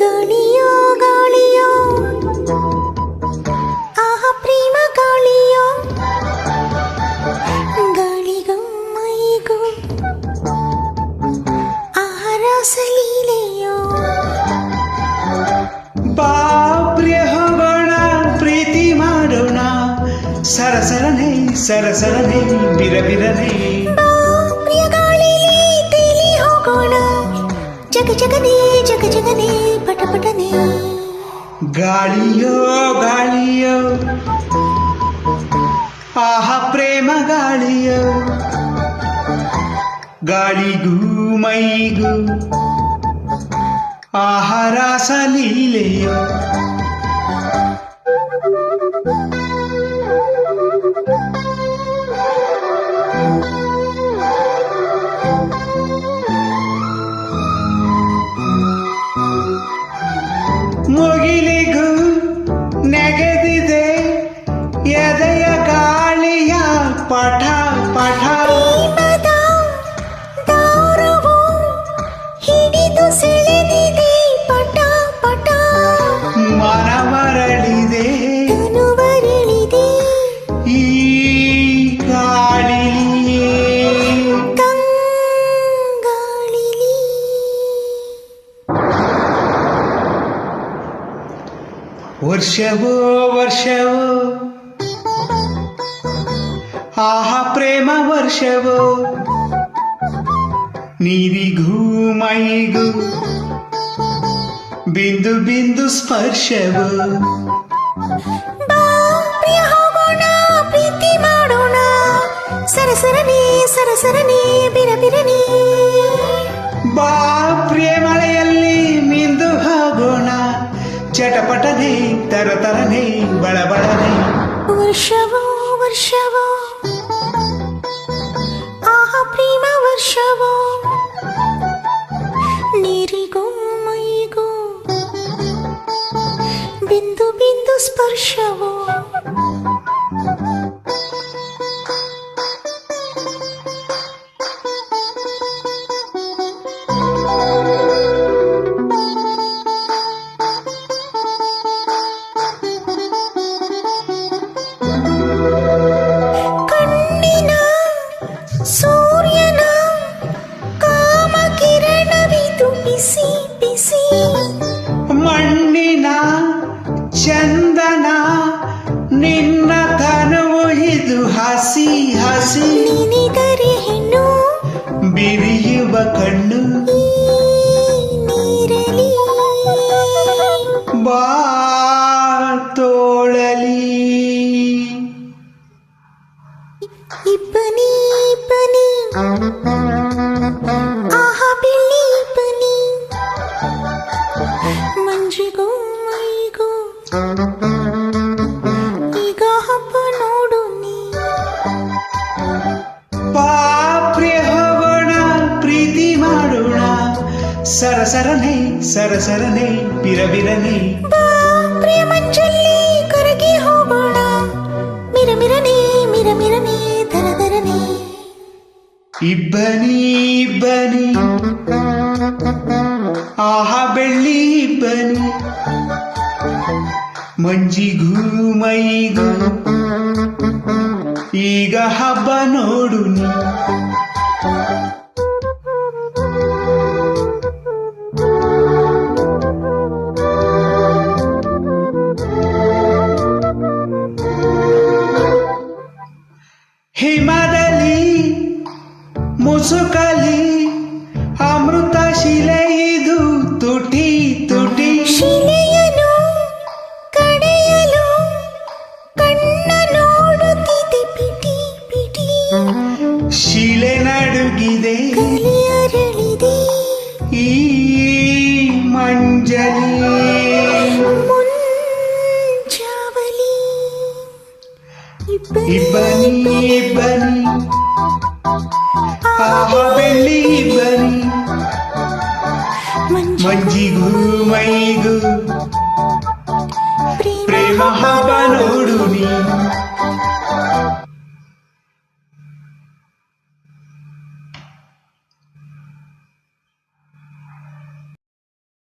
ಗಾಳಿಯೋ ಗಾಳಿಯೋ ಆಹಾ ಪ್ರೇಮ ಗಾಳಿಯೋ ಗಾಳಿಗೂ ಮೈಗೂ ಆಹಾರ ಸಲೀಲೆಯೋ ಬಾ ಪ್ರಿಯ ಹೋಗೋಣ ಪ್ರೀತಿ ಮಾಡೋಣ ಸರಸರನೆ ಸರಸರನೆ ಬಿರಬಿರನೆ ಬಾ ಪ್ರಿಯ ಗಾಳಿಲಿ ತೇಲಿ ಹೋಗೋಣ ಜಗ ಜಗನೆ ಜಗ ಜಗನೆ ಪಟ ಪಟನೆ ಗಾಳಿಯೋ ಗಾಳಿಯೋ ಆಹಾ ಪ್ರೇಮ ಗಾಳಿಯೋ ಗಾಳಿಗೂ ಮೈಗೂ ಆಹಾರ ಸಲೀಲೆಯೋ ಮುಗಿಲಿಗೂ ನೆಗೆದಿದೆ ಎದೆಯ ಗಾಳಿಯ ಪಠ ಪಠ ಪ್ರೇಮದ ದಾರವು ಹಿಡಿದು ಸೆಳೆದಿದೆ ಪಟ ಪಟ ಮನಮರಳಿದೆ ತನುವರಳಿದೆ ಈ ಗಾಳಿಯೇ ಕಂಗಾಳಿಲಿ ವರ್ಷವೋ ವರ್ಷವೋ ಆಹಾ ಪ್ರೇಮ ವರ್ಷವೋ ನೀರಿಗೂ ಮೈಗೂ ಬಿಂದು ಬಿಂದು ಸ್ಪರ್ಶವೋ ಬಾ ಪ್ರಿಯ ಹೋಗೋಣ ಪ್ರೀತಿ ಮಾಡೋಣ ಸರಸರನೆ ಸರಸರನೆ ಬಿರಬಿರನೆ ಬಾ ಪ್ರಿಯ ಮಳೆಯಲ್ಲಿ ಮಿಂದು ಹೋಗೋಣ ಚಟಪಟನೆ ತರತರನೆ ಬಳಬಳನೆ ವರ್ಷವೋ ವರ್ಷವೋ ಆಹಾ ಪ್ರೇಮ ವರ್ಷವೋ ನೀರಿಗೂ ಮೈಗೂ ಬಿಂದು ಬಿಂದು ಸ್ಪರ್ಶವೋ ಕಣ್ಣಿನ ಸೂರ್ಯನ ಕಾಮಕಿರಣವಿದು ಬಿಸಿ ಬಿಸಿ ಮಣ್ಣಿನ ಚಂದನ ನಿನ್ನ ತನುವು ಇದು ಹಸಿ ಹಸಿ ನಿನಿದರೆ ಹೆಣ್ಣು ಬಿರಿಯುವ ಕಣ್ಣು ಈ ನೀರಲಿ ಬಾ ತೋಳಲಿ ಇಬ್ಬನಿ ಇಬ್ಬನಿ ಆಹಾ ಬೆಳ್ಳಿ ಇಬ್ಬನಿ ಮಂಜಿಗೂ ಮೈಗೂ ಈಗ ಹಬ್ಬ ನೋಡು ನೀ ಬಾ ಪ್ರಿಯ ಹೋಗೋಣ ಪ್ರೀತಿ ಮಾಡೋಣ ಸರಸರನೆ ಸರಸರನೆ ಬಿರಬಿರನೆ ಬಾ ಪ್ರಿಯ ಮಂಜಲ್ಲಿ ಕರಗಿ ಹೋಗೋಣ ಮಿರಮಿರನೆ ಮಿರಮಿರನೆ ಧರಧರನೆ ಇಬ್ಬನಿ ಇಬ್ಬನಿ ಆಹಾ ಬೆಳ್ಳಿ ಇಬ್ಬನಿ ಮಂಜಿಗೂ ಮೈಗೂ ಈಗ ಹಬ್ಬ ನೋಡು ನೀ ಹಿಮದಲ್ಲಿ ಮುಸುಕಲಿ ಅಮೃತ ಶಿಲೆ ಇದು ತುಟಿ ತುಟಿ ಶಿಲೆಯನು ಕಡೆಯಲು ಕಣ್ಣ ನೋಡುತ್ತಿದೆ ಪಿಟಿ ಪಿಟಿ ಶಿಲೆ ನಡುಗಿದೆ ಕಲಿ ಅರಳಿದೆ ಈ ಮಂಜಲಿ ಮುಂಜಾವಲಿ ಇಬ್ಬನಿ ಇಬ್ಬನಿ ಆಹಾ ಬೆಳ್ಳಿ ಇಬ್ಬನಿ ಮಂಜಿಗೂ ಮೈಗೂ ಪ್ರೇಮ ಹಬ್ಬ ನೋಡು